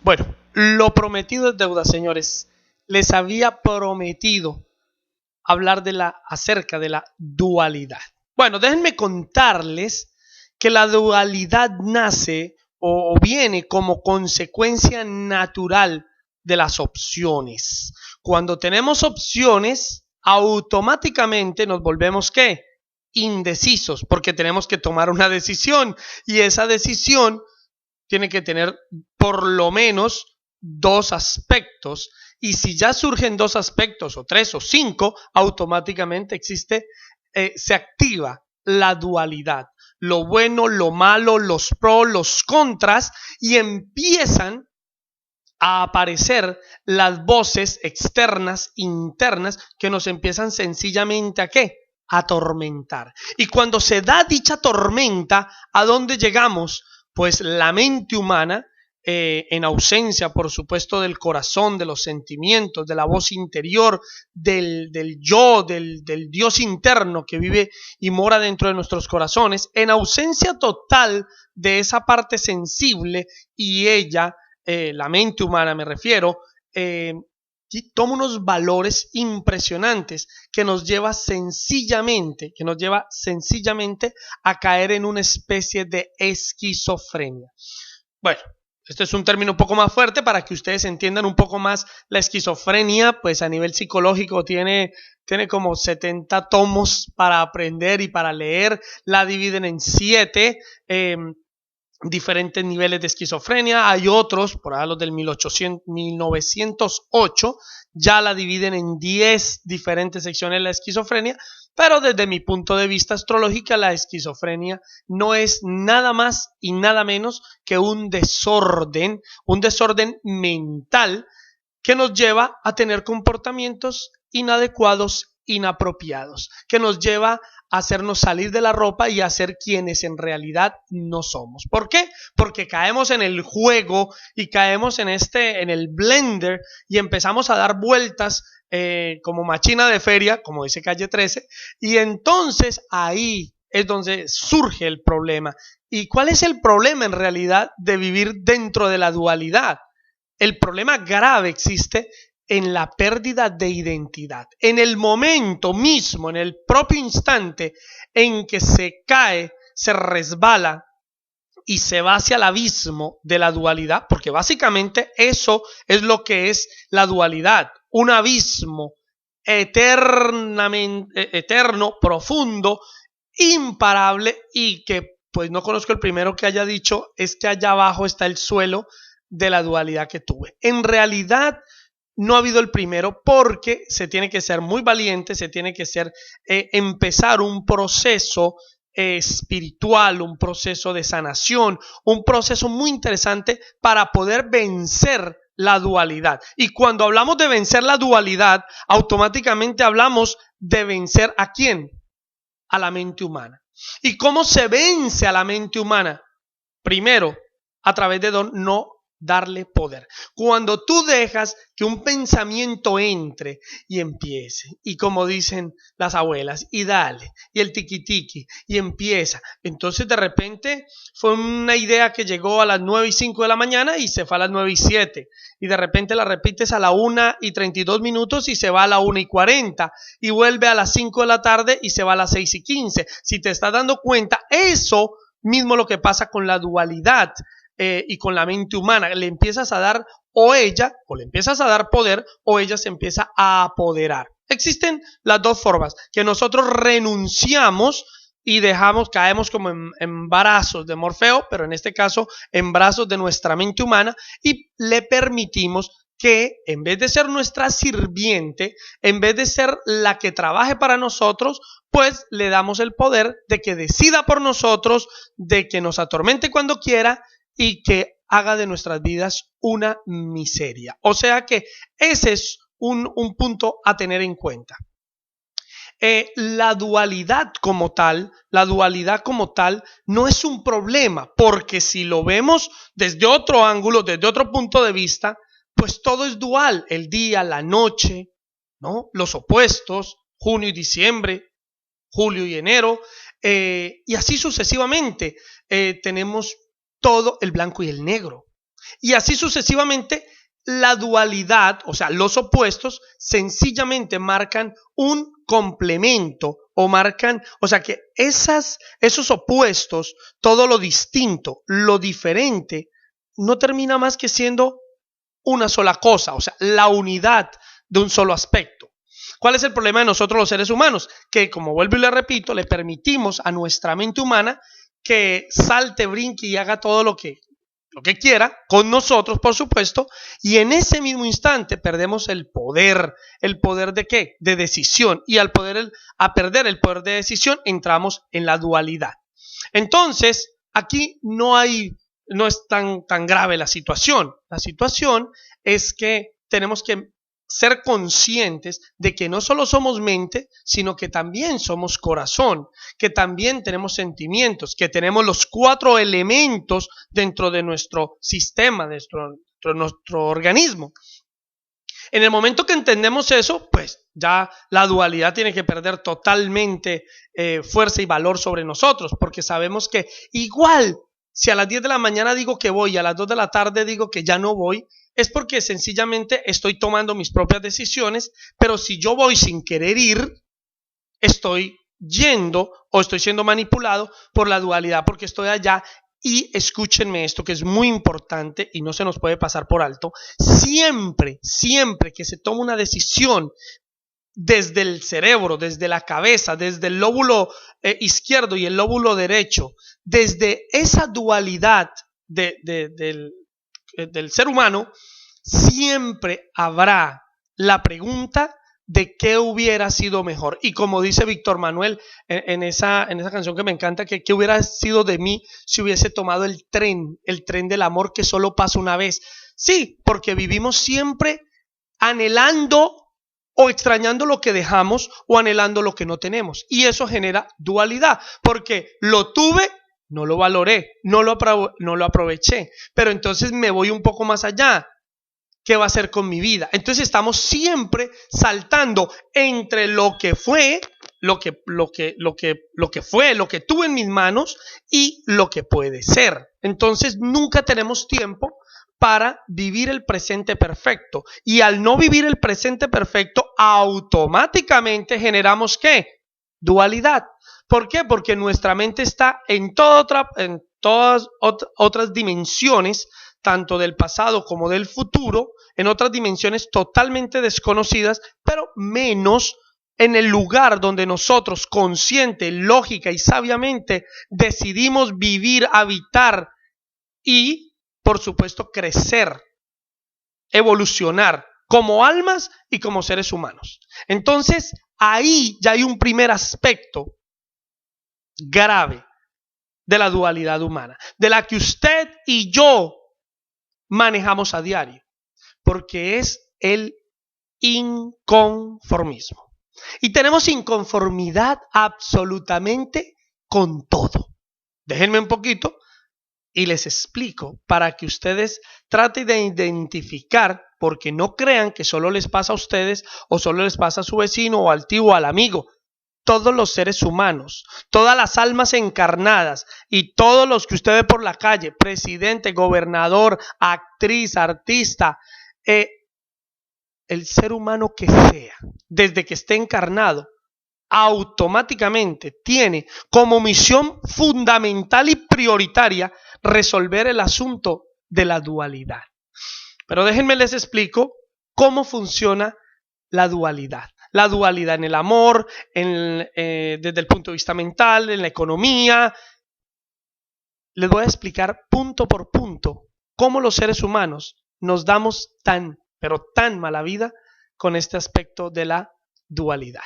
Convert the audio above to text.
Bueno, lo prometido es deuda, señores. Les había prometido hablar acerca de la dualidad. Bueno, déjenme contarles que la dualidad nace o viene como consecuencia natural de las opciones. Cuando tenemos opciones, automáticamente nos volvemos ¿qué? Indecisos, porque tenemos que tomar una decisión y esa decisión tiene que tener por lo menos dos aspectos, y si ya surgen dos aspectos o tres o cinco, automáticamente se activa la dualidad, lo bueno, lo malo, los pros, los contras, y empiezan a aparecer las voces externas, internas, que nos empiezan sencillamente ¿a qué? A atormentar. Y cuando se da dicha tormenta, ¿a dónde llegamos? Pues la mente humana, en ausencia, por supuesto, del corazón, de los sentimientos, de la voz interior, del yo, del Dios interno que vive y mora dentro de nuestros corazones, en ausencia total de esa parte sensible, y ella, la mente humana me refiero, toma unos valores impresionantes que nos lleva sencillamente a caer en una especie de esquizofrenia. Bueno, este es un término un poco más fuerte para que ustedes entiendan un poco más. La esquizofrenia, pues a nivel psicológico tiene como 70 tomos para aprender y para leer. La dividen en 7 diferentes niveles de esquizofrenia. Hay otros, por ahí los del 1908, ya la dividen en 10 diferentes secciones de la esquizofrenia, pero desde mi punto de vista astrológica, la esquizofrenia no es nada más y nada menos que un desorden mental que nos lleva a tener comportamientos inadecuados, inapropiados, que nos lleva a hacernos salir de la ropa y a ser quienes en realidad no somos. ¿Por qué? Porque caemos en el juego y caemos en el blender y empezamos a dar vueltas como machina de feria, como dice Calle 13, y entonces ahí es donde surge el problema. ¿Y cuál es el problema en realidad de vivir dentro de la dualidad? El problema grave existe en la pérdida de identidad. En el momento mismo, en el propio instante en que se cae, se resbala y se va hacia el abismo de la dualidad, porque básicamente eso es lo que es la dualidad, un abismo eterno, profundo, imparable, y que pues no conozco el primero que haya dicho es que allá abajo está el suelo de la dualidad que tuve. En realidad no ha habido el primero, porque se tiene que ser muy valiente, se tiene que empezar un proceso espiritual, un proceso de sanación, un proceso muy interesante para poder vencer la dualidad. Y cuando hablamos de vencer la dualidad, automáticamente hablamos de vencer ¿a quién? A la mente humana. ¿Y cómo se vence a la mente humana? Primero, a través de no darle poder. Cuando tú dejas que un pensamiento entre y empiece, y como dicen las abuelas, y dale, y el tiqui-tiqui, y empieza, entonces de repente fue una idea que llegó a las 9:05 de la mañana y se fue a las 9:07, y de repente la repites a la 1:32 y se va a la 1:40, y vuelve a las 5 de la tarde y se va a las 6:15. Si te estás dando cuenta, eso mismo lo que pasa con la dualidad y con la mente humana. Le empiezas a dar le empiezas a dar poder, o ella se empieza a apoderar. Existen las dos formas, que nosotros renunciamos y caemos como en brazos de Morfeo, pero en este caso en brazos de nuestra mente humana, y le permitimos que en vez de ser nuestra sirviente, en vez de ser la que trabaje para nosotros, pues le damos el poder de que decida por nosotros, de que nos atormente cuando quiera y que haga de nuestras vidas una miseria. O sea que ese es un punto a tener en cuenta. La dualidad como tal no es un problema, porque si lo vemos desde otro ángulo, desde otro punto de vista, pues todo es dual: el día, la noche, ¿no? Los opuestos, junio y diciembre, julio y enero, y así sucesivamente. Tenemos todo el blanco y el negro. Y así sucesivamente, la dualidad, o sea, los opuestos, sencillamente marcan un complemento o marcan, o sea, que esos opuestos, todo lo distinto, lo diferente, no termina más que siendo una sola cosa, o sea, la unidad de un solo aspecto. ¿Cuál es el problema de nosotros los seres humanos? Que, como vuelvo y le repito, le permitimos a nuestra mente humana que salte, brinque y haga todo lo que quiera, con nosotros, por supuesto, y en ese mismo instante perdemos el poder. ¿El poder de qué? De decisión. Y al perder el poder de decisión, entramos en la dualidad. Entonces, aquí no es tan grave la situación. La situación es que tenemos que ser conscientes de que no solo somos mente, sino que también somos corazón, que también tenemos sentimientos, que tenemos los 4 elementos dentro de nuestro sistema, de nuestro organismo. En el momento que entendemos eso, pues ya la dualidad tiene que perder totalmente fuerza y valor sobre nosotros, porque sabemos que igual, si a las 10 de la mañana digo que voy y a las 2 de la tarde digo que ya no voy, es porque sencillamente estoy tomando mis propias decisiones, pero si yo voy sin querer ir, estoy yendo o estoy siendo manipulado por la dualidad, porque estoy allá. Y escúchenme esto, que es muy importante y no se nos puede pasar por alto. Siempre que se toma una decisión desde el cerebro, desde la cabeza, desde el lóbulo izquierdo y el lóbulo derecho, desde esa dualidad del ser humano, siempre habrá la pregunta de qué hubiera sido mejor. Y como dice Víctor Manuel en esa canción que me encanta, que qué hubiera sido de mí si hubiese tomado el tren del amor que solo pasa una vez. Sí, porque vivimos siempre anhelando o extrañando lo que dejamos o anhelando lo que no tenemos. Y eso genera dualidad, porque lo tuve, no lo valoré, no lo aproveché, pero entonces me voy un poco más allá. ¿Qué va a hacer con mi vida? Entonces estamos siempre saltando entre lo que fue, lo que tuve en mis manos y lo que puede ser. Entonces nunca tenemos tiempo para vivir el presente perfecto. Y al no vivir el presente perfecto, automáticamente generamos ¿qué? Dualidad. ¿Por qué? Porque nuestra mente está en todas otras dimensiones, tanto del pasado como del futuro, en otras dimensiones totalmente desconocidas, pero menos en el lugar donde nosotros, consciente, lógica y sabiamente, decidimos vivir, habitar y, por supuesto, crecer, evolucionar como almas y como seres humanos. Entonces, ahí ya hay un primer aspecto grave de la dualidad humana, de la que usted y yo manejamos a diario, porque es el inconformismo. Y tenemos inconformidad absolutamente con todo. Déjenme un poquito y les explico para que ustedes traten de identificar, porque no crean que solo les pasa a ustedes o solo les pasa a su vecino o al tío o al amigo. Todos los seres humanos, todas las almas encarnadas y todos los que usted ve por la calle, presidente, gobernador, actriz, artista, el ser humano que sea, desde que esté encarnado, automáticamente tiene como misión fundamental y prioritaria resolver el asunto de la dualidad. Pero déjenme les explico cómo funciona la dualidad. La dualidad en el amor, desde el punto de vista mental, en la economía. Les voy a explicar punto por punto cómo los seres humanos nos damos pero tan mala vida con este aspecto de la dualidad.